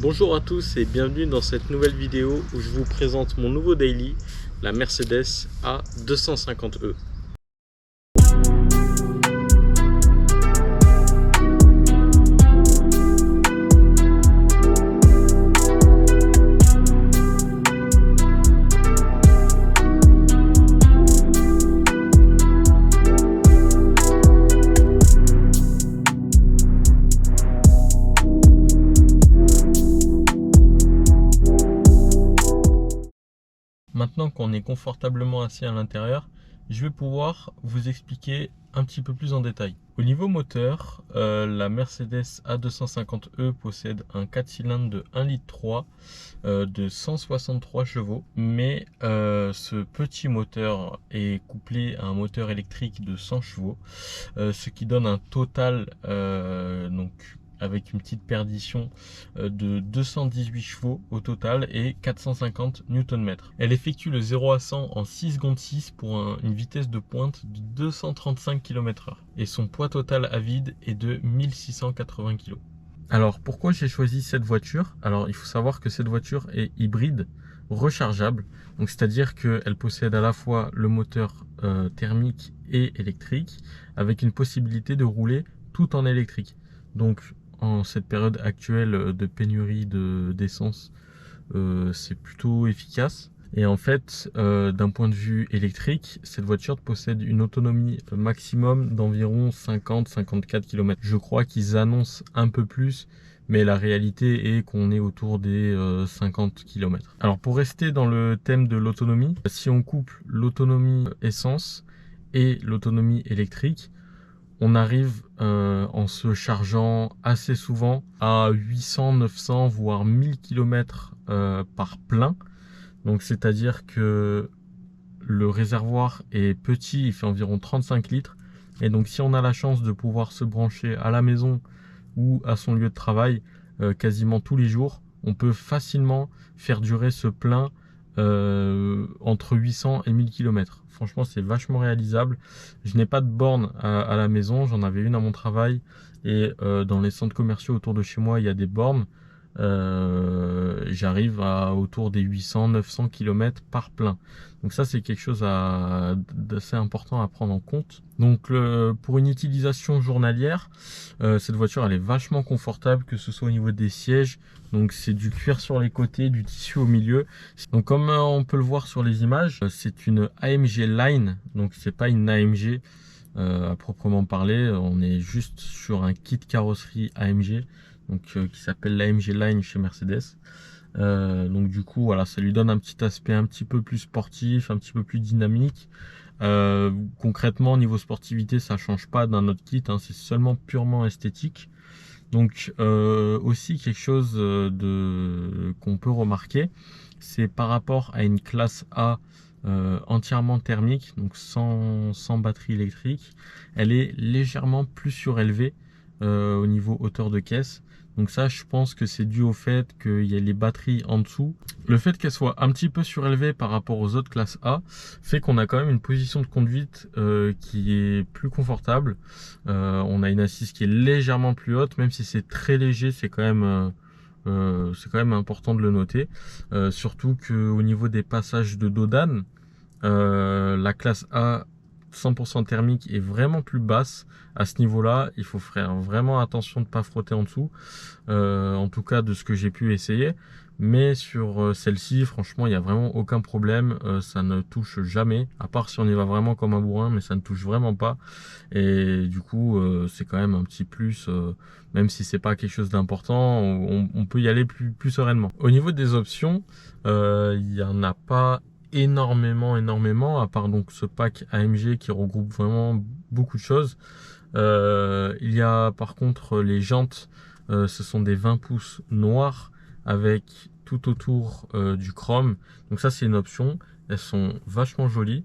Bonjour à tous et bienvenue dans cette nouvelle vidéo où je vous présente mon nouveau daily, la Mercedes A250e. Maintenant qu'on est confortablement assis à l'intérieur, je vais pouvoir vous expliquer un petit peu plus en détail. Au niveau moteur, la Mercedes A250e possède un 4 cylindres de 1,3 litre de 163 chevaux. Mais ce petit moteur est couplé à un moteur électrique de 100 chevaux, ce qui donne un total avec une petite perdition de 218 chevaux au total et 450 Nm. Elle effectue le 0 à 100 en 6 secondes 6 pour une vitesse de pointe de 235 km/h. Et son poids total à vide est de 1680 kg. Alors pourquoi j'ai choisi cette voiture? Alors il faut savoir que cette voiture est hybride rechargeable. Donc c'est-à-dire qu'elle possède à la fois le moteur thermique et électrique avec une possibilité de rouler tout en électrique. Donc en cette période actuelle de pénurie d'essence, c'est plutôt efficace. Et en fait, d'un point de vue électrique, cette voiture possède une autonomie maximum d'environ 50-54 km. Je crois qu'ils annoncent un peu plus, mais la réalité est qu'on est autour des 50 km. Alors pour rester dans le thème de l'autonomie, si on couple l'autonomie essence et l'autonomie électrique, on arrive en se chargeant assez souvent à 800, 900 voire 1000 km par plein. Donc c'est-à-dire que le réservoir est petit, il fait environ 35 litres. Et donc si on a la chance de pouvoir se brancher à la maison ou à son lieu de travail quasiment tous les jours, on peut facilement faire durer ce plein entre 800 et 1000 km. Franchement, c'est vachement réalisable. Je n'ai pas de borne à la maison, j'en avais une à mon travail et dans les centres commerciaux autour de chez moi, il y a des bornes. J'arrive à autour des 800-900 km par plein. Donc ça, c'est quelque chose d'assez important à prendre en compte. Donc pour une utilisation journalière, cette voiture elle est vachement confortable, que ce soit au niveau des sièges. Donc c'est du cuir sur les côtés, du tissu au milieu. Donc comme on peut le voir sur les images, c'est une AMG Line, donc c'est pas une AMG à proprement parler. On est juste sur un kit carrosserie AMG, donc qui s'appelle l'AMG Line chez Mercedes. Donc du coup voilà, ça lui donne un petit aspect un petit peu plus sportif, un petit peu plus dynamique. Concrètement, au niveau sportivité, ça change pas d'un autre kit, hein, c'est seulement purement esthétique. Donc aussi quelque chose qu'on peut remarquer, c'est par rapport à une classe A entièrement thermique, donc sans batterie électrique, elle est légèrement plus surélevée au niveau hauteur de caisse. Donc ça, je pense que c'est dû au fait qu'il y a les batteries en dessous. Le fait qu'elle soit un petit peu surélevée par rapport aux autres classes A fait qu'on a quand même une position de conduite qui est plus confortable. On a une assise qui est légèrement plus haute, même si c'est très léger, c'est quand même important de le noter. Surtout qu'au niveau des passages de dos d'âne, la classe A 100% thermique est vraiment plus basse. À ce niveau là, il faut faire vraiment attention de ne pas frotter en dessous, en tout cas de ce que j'ai pu essayer. Mais sur celle-ci, franchement, il n'y a vraiment aucun problème, ça ne touche jamais, à part si on y va vraiment comme un bourrin, mais ça ne touche vraiment pas. Et du coup, c'est quand même un petit plus, même si c'est pas quelque chose d'important, on peut y aller plus sereinement. Au niveau des options, il n'y en a pas énormément, à part donc ce pack AMG qui regroupe vraiment beaucoup de choses. Il y a par contre les jantes, ce sont des 20 pouces noirs avec tout autour du chrome. Donc ça, c'est une option, elles sont vachement jolies.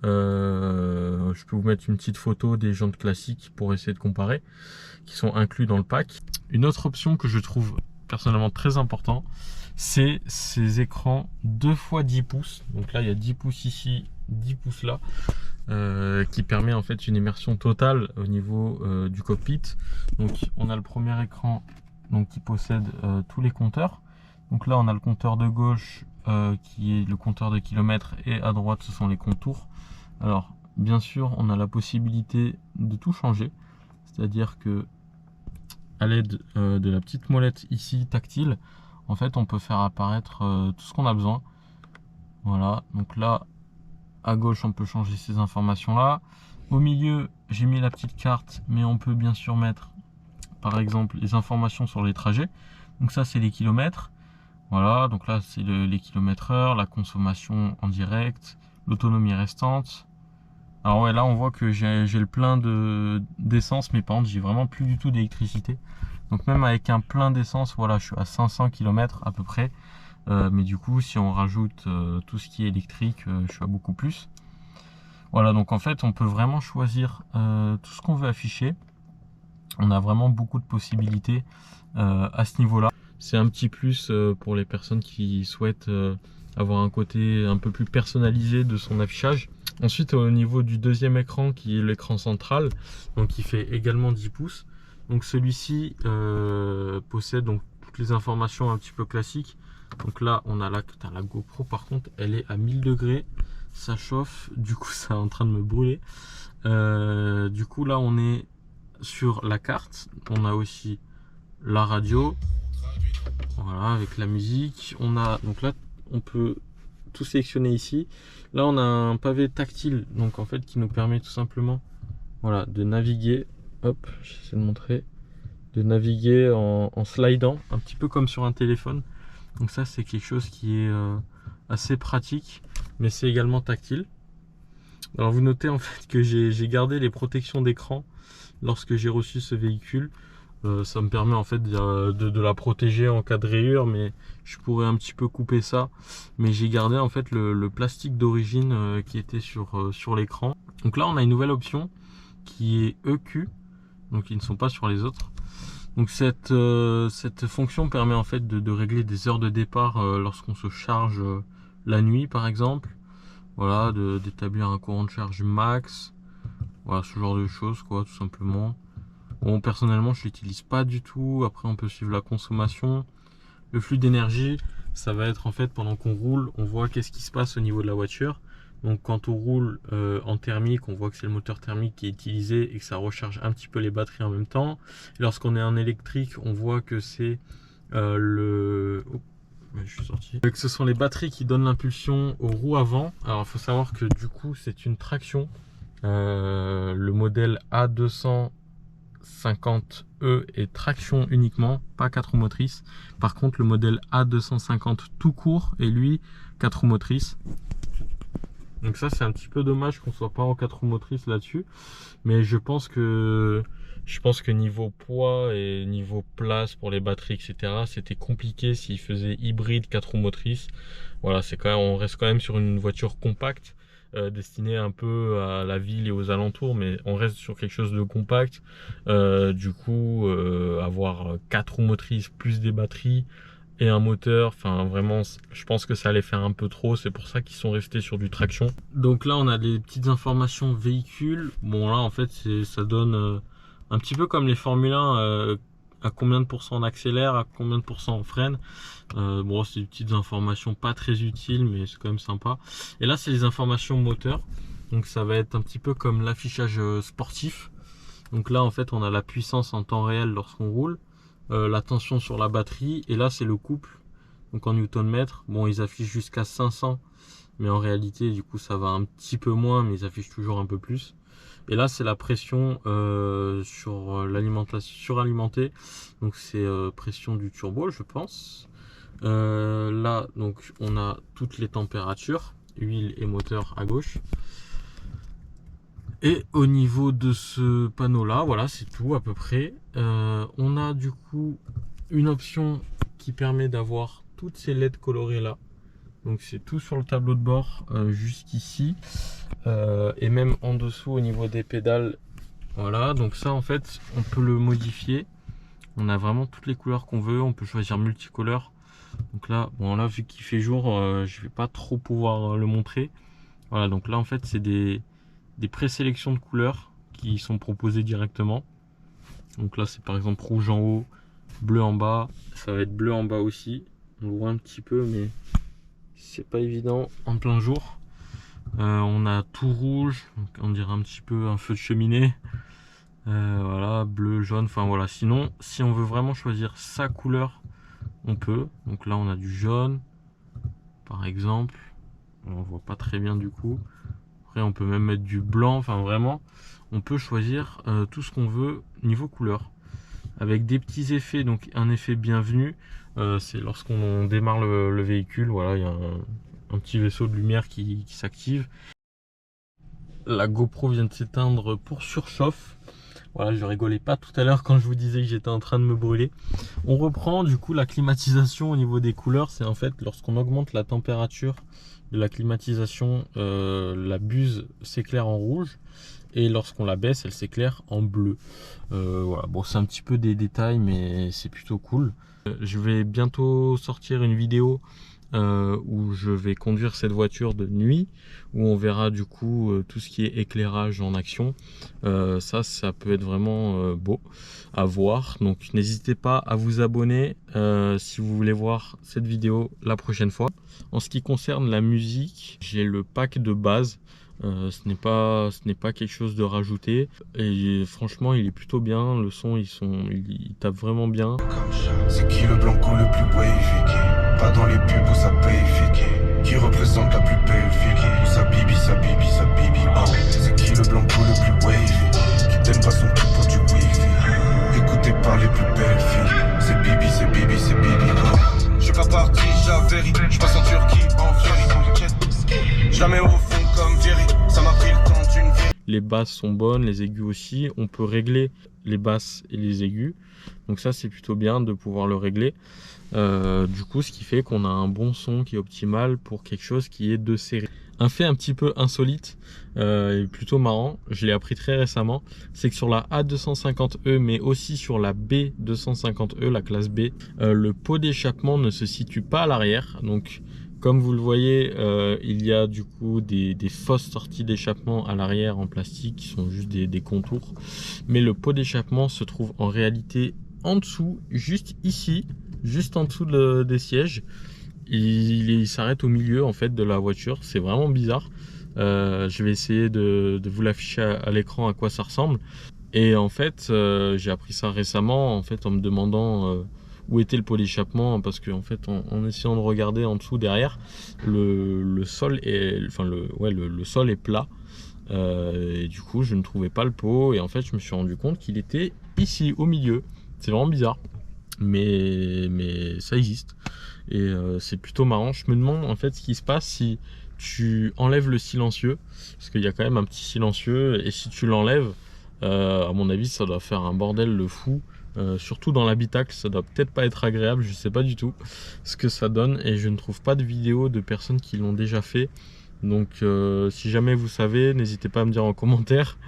Je peux vous mettre une petite photo des jantes classiques pour essayer de comparer, qui sont inclus dans le pack. Une autre option que je trouve personnellement très important, c'est ces écrans 2 x 10 pouces. Donc là, il y a 10 pouces ici, 10 pouces là, qui permet en fait une immersion totale au niveau du cockpit. Donc on a le premier écran donc qui possède tous les compteurs. Donc là on a le compteur de gauche qui est le compteur de kilomètres, et à droite ce sont les contours. Alors bien sûr on a la possibilité de tout changer, c'est-à-dire que à l'aide de la petite molette ici tactile, en fait on peut faire apparaître tout ce qu'on a besoin. Voilà, donc là à gauche on peut changer ces informations là. Au milieu j'ai mis la petite carte, mais on peut bien sûr mettre par exemple les informations sur les trajets. Donc ça c'est les kilomètres. Voilà, donc là c'est les kilomètres heure, la consommation en direct, l'autonomie restante. Alors ouais, là on voit que j'ai le plein d'essence, mais par contre j'ai vraiment plus du tout d'électricité. Donc même avec un plein d'essence, voilà, je suis à 500 km à peu près. Mais du coup si on rajoute tout ce qui est électrique, je suis à beaucoup plus. Voilà, donc en fait on peut vraiment choisir tout ce qu'on veut afficher. On a vraiment beaucoup de possibilités à ce niveau-là. C'est un petit plus pour les personnes qui souhaitent avoir un côté un peu plus personnalisé de son affichage. Ensuite, au niveau du deuxième écran, qui est l'écran central, donc qui fait également 10 pouces. Donc celui-ci possède donc toutes les informations un petit peu classiques. Donc là, on a la GoPro, par contre, elle est à 1000 degrés. Ça chauffe, du coup, ça est en train de me brûler. Du coup, là, on est sur la carte. On a aussi la radio. Voilà, avec la musique. On a, donc là, on peut tout sélectionner ici. Là, on a un pavé tactile, donc en fait, qui nous permet tout simplement, voilà, de naviguer. Hop, j'essaie de montrer. De naviguer en slidant, un petit peu comme sur un téléphone. Donc ça, c'est quelque chose qui est assez pratique, mais c'est également tactile. Alors vous notez en fait que j'ai gardé les protections d'écran lorsque j'ai reçu ce véhicule. Ça me permet en fait de la protéger en cas de rayure, mais je pourrais un petit peu couper ça. Mais j'ai gardé en fait le plastique d'origine qui était sur l'écran. Donc là on a une nouvelle option qui est EQ, donc ils ne sont pas sur les autres. Donc cette fonction permet en fait de régler des heures de départ lorsqu'on se charge la nuit par exemple. Voilà, d'établir un courant de charge max. Voilà, ce genre de choses quoi, tout simplement. Bon, personnellement, je l'utilise pas du tout. Après, on peut suivre la consommation. Le flux d'énergie, ça va être en fait pendant qu'on roule, on voit qu'est-ce qui se passe au niveau de la voiture. Donc, quand on roule en thermique, on voit que c'est le moteur thermique qui est utilisé et que ça recharge un petit peu les batteries en même temps. Lorsqu'on est en électrique, on voit que c'est je suis sorti. Que ce sont les batteries qui donnent l'impulsion aux roues avant. Alors, il faut savoir que du coup, c'est une traction. Le modèle A250E est traction uniquement, pas 4 roues motrices. Par contre, le modèle A250 tout court est lui 4 roues motrices. Donc ça, c'est un petit peu dommage qu'on soit pas en 4 roues motrices là-dessus. Mais je pense que niveau poids et niveau place pour les batteries, etc., c'était compliqué s'ils faisaient hybride 4 roues motrices. Voilà, on reste quand même sur une voiture compacte. Destinée un peu à la ville et aux alentours, mais on reste sur quelque chose de compact. Du coup, avoir 4 roues motrices plus des batteries et un moteur, enfin vraiment, je pense que ça allait faire un peu trop. C'est pour ça qu'ils sont restés sur du traction. Donc là, on a des petites informations véhicules. Bon là, en fait, ça donne un petit peu comme les Formule 1. À combien de pourcents on accélère, à combien de pourcents on freine. Bon, c'est des petites informations pas très utiles, mais c'est quand même sympa. Et là, c'est les informations moteur. Donc ça va être un petit peu comme l'affichage sportif. Donc là, en fait, on a la puissance en temps réel lorsqu'on roule, la tension sur la batterie, et là, c'est le couple. Donc en Newton-mètre, bon, ils affichent jusqu'à 500, mais en réalité, du coup, ça va un petit peu moins, mais ils affichent toujours un peu plus. Et là, c'est la pression sur l'alimentation suralimentée. Donc c'est pression du turbo, je pense. Là, donc on a toutes les températures, huile et moteur à gauche. Et au niveau de ce panneau là, voilà, c'est tout à peu près. On a du coup une option qui permet d'avoir toutes ces LED colorées là. Donc c'est tout sur le tableau de bord jusqu'ici. Et même en dessous au niveau des pédales. Voilà, donc ça en fait on peut le modifier. On a vraiment toutes les couleurs qu'on veut. On peut choisir multicolore. Donc là, bon là vu qu'il fait jour, je vais pas trop pouvoir le montrer. Voilà, donc là en fait c'est des présélections de couleurs qui sont proposées directement. Donc là c'est par exemple rouge en haut, bleu en bas, ça va être bleu en bas aussi. On voit un petit peu, mais c'est pas évident en plein jour. On a tout rouge, donc on dirait un petit peu un feu de cheminée. Voilà, bleu, jaune, enfin voilà. Sinon, si on veut vraiment choisir sa couleur, on peut. Donc là, on a du jaune, par exemple. On voit pas très bien du coup. Après, on peut même mettre du blanc. Enfin, vraiment, on peut choisir tout ce qu'on veut niveau couleur. Avec des petits effets, donc un effet bienvenu, c'est lorsqu'on démarre le véhicule. Voilà, il y a un petit vaisseau de lumière qui s'active. La GoPro vient de s'éteindre pour surchauffe. Voilà, je rigolais pas tout à l'heure quand je vous disais que j'étais en train de me brûler. On reprend du coup la climatisation au niveau des couleurs. C'est en fait lorsqu'on augmente la température de la climatisation, la buse s'éclaire en rouge. Et lorsqu'on la baisse, elle s'éclaire en bleu. Voilà, bon, c'est un petit peu des détails, mais c'est plutôt cool. Je vais bientôt sortir une vidéo où je vais conduire cette voiture de nuit, où on verra du coup tout ce qui est éclairage en action. Ça peut être vraiment beau à voir. Donc n'hésitez pas à vous abonner si vous voulez voir cette vidéo la prochaine fois. En ce qui concerne la musique, j'ai le pack de base. Ce n'est pas quelque chose de rajouté, et franchement il est plutôt bien. Le son il tape vraiment bien. C'est qui le blanco le plus wavy? Pas dans les pubs où ça paye Fiki. Qui représente la plus belle Fiki? Où ça bibi, ça bibi, ça bibi. Oh. C'est qui le blanco le plus wavy? Qui t'aime pas son cul pour du wifi? Écouté par les plus belles filles. C'est bibi, c'est bibi, c'est bibi. Oh. Je suis pas parti, j'avéris. Je passe en Turquie, en ferry. Jamais au fond comme Vieri. Ça m'a pris le temps d'une vie. Les basses sont bonnes, les aigus aussi. On peut régler les basses et les aigus. Donc ça c'est plutôt bien de pouvoir le régler. Du coup ce qui fait qu'on a un bon son qui est optimal pour quelque chose qui est de série. Un fait un petit peu insolite et plutôt marrant, je l'ai appris très récemment, c'est que sur la A250E mais aussi sur la B250E, la classe B, le pot d'échappement ne se situe pas à l'arrière. Donc comme vous le voyez, il y a du coup des fausses sorties d'échappement à l'arrière en plastique qui sont juste des contours. Mais le pot d'échappement se trouve en réalité en dessous, juste ici, juste en dessous des sièges. Il s'arrête au milieu en fait de la voiture. C'est vraiment bizarre. Je vais essayer de vous l'afficher à l'écran à quoi ça ressemble. Et en fait, j'ai appris ça récemment en fait en me demandant où était le pot d'échappement, parce que en fait en essayant de regarder en dessous derrière, le sol est, enfin le sol est plat. Et du coup je ne trouvais pas le pot, et en fait je me suis rendu compte qu'il était ici au milieu. C'est vraiment bizarre, mais ça existe, et c'est plutôt marrant. Je me demande en fait ce qui se passe si tu enlèves le silencieux, parce qu'il y a quand même un petit silencieux, et si tu l'enlèves, à mon avis ça doit faire un bordel de fou. Surtout dans l'habitacle, ça doit peut-être pas être agréable. Je sais pas du tout ce que ça donne, et je ne trouve pas de vidéo de personnes qui l'ont déjà fait. Donc si jamais vous savez, n'hésitez pas à me dire en commentaire.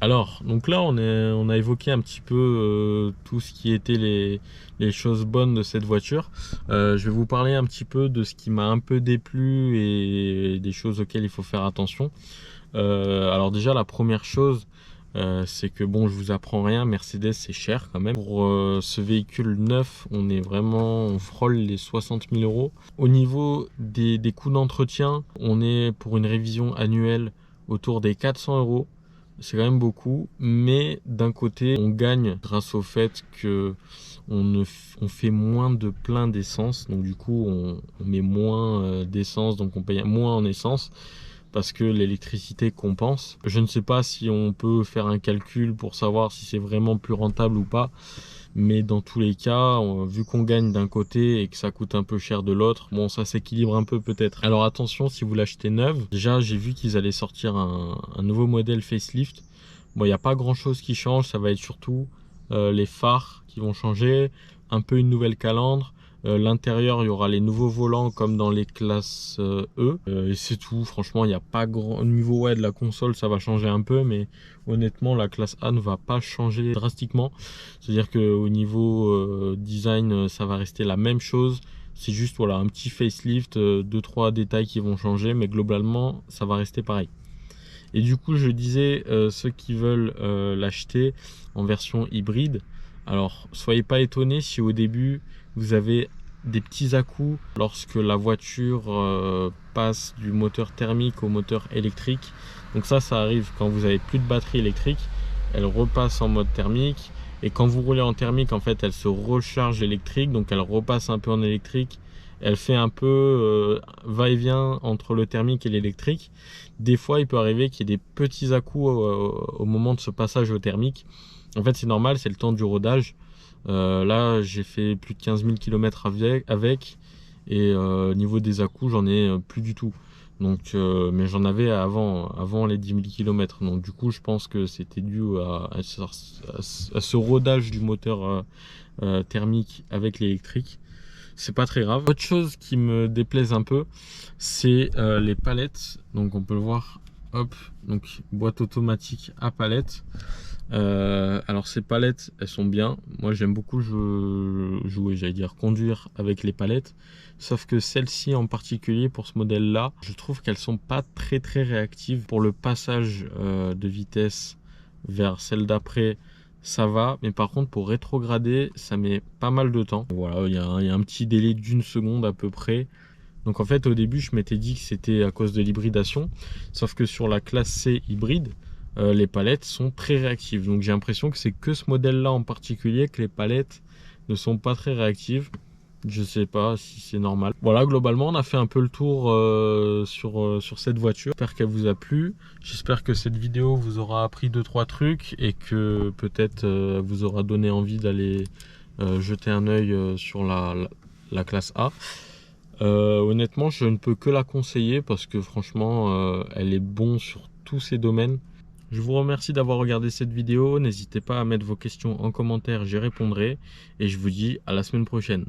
Alors, donc là on a évoqué un petit peu tout ce qui était les choses bonnes de cette voiture. Je vais vous parler un petit peu de ce qui m'a un peu déplu et des choses auxquelles il faut faire attention. Alors déjà, la première chose, c'est que bon, je vous apprends rien, Mercedes c'est cher quand même. Pour ce véhicule neuf, on frôle les 60 000 euros. Au niveau des coûts d'entretien, on est pour une révision annuelle autour des 400 euros. C'est quand même beaucoup, mais d'un côté on gagne grâce au fait que on fait moins de plein d'essence, donc du coup on met moins d'essence, donc on paye moins en essence, parce que l'électricité compense. Je ne sais pas si on peut faire un calcul pour savoir si c'est vraiment plus rentable ou pas, mais dans tous les cas, vu qu'on gagne d'un côté et que ça coûte un peu cher de l'autre, bon, ça s'équilibre un peu peut-être. Alors attention, si vous l'achetez neuve, déjà j'ai vu qu'ils allaient sortir un nouveau modèle facelift. Bon, il n'y a pas grand chose qui change, ça va être surtout les phares qui vont changer, un peu une nouvelle calandre. L'intérieur, il y aura les nouveaux volants comme dans les classes E, et c'est tout. Franchement, il n'y a pas grand niveau de la console, ça va changer un peu, mais honnêtement la classe A ne va pas changer drastiquement. C'est à dire que au niveau design, ça va rester la même chose. C'est juste voilà, un petit facelift, 2-3 détails qui vont changer, mais globalement ça va rester pareil. Et du coup je disais, ceux qui veulent l'acheter en version hybride, Alors soyez pas étonnés si au début vous avez des petits à-coups lorsque la voiture passe du moteur thermique au moteur électrique. Donc ça arrive quand vous avez plus de batterie électrique, elle repasse en mode thermique, et quand vous roulez en thermique, en fait elle se recharge électrique, donc elle repasse un peu en électrique. Elle fait un peu va-et-vient entre le thermique et l'électrique. Des fois il peut arriver qu'il y ait des petits à-coups au moment de ce passage au thermique. En fait c'est normal, c'est le temps du rodage. Là j'ai fait plus de 15 000 km avec, et niveau des à-coups j'en ai plus du tout. Donc, mais j'en avais avant les 10 000 km. Donc du coup je pense que c'était dû à ce rodage du moteur thermique avec l'électrique. C'est pas très grave. Autre chose qui me déplaise un peu, c'est les palettes. Donc on peut le voir, hop, donc boîte automatique à palettes. Alors ces palettes, elles sont bien. Moi j'aime beaucoup jouer, j'allais dire conduire avec les palettes. Sauf que celle-ci en particulier, pour ce modèle là, je trouve qu'elles sont pas très réactives. Pour le passage de vitesse vers celle d'après, ça va, mais par contre pour rétrograder ça met pas mal de temps. Voilà, il y a un petit délai d'une seconde à peu près. Donc en fait au début je m'étais dit que c'était à cause de l'hybridation, sauf que sur la classe C hybride, les palettes sont très réactives. Donc j'ai l'impression que c'est que ce modèle là en particulier que les palettes ne sont pas très réactives. Je sais pas si c'est normal. Voilà, globalement on a fait un peu le tour sur cette voiture. J'espère qu'elle vous a plu. J'espère que cette vidéo vous aura appris 2-3 trucs, et que peut-être vous aura donné envie d'aller jeter un œil sur la classe A. Honnêtement je ne peux que la conseiller, parce que franchement elle est bonne sur tous ces domaines. Je vous remercie d'avoir regardé cette vidéo. N'hésitez pas à mettre vos questions en commentaire, j'y répondrai, et je vous dis à la semaine prochaine.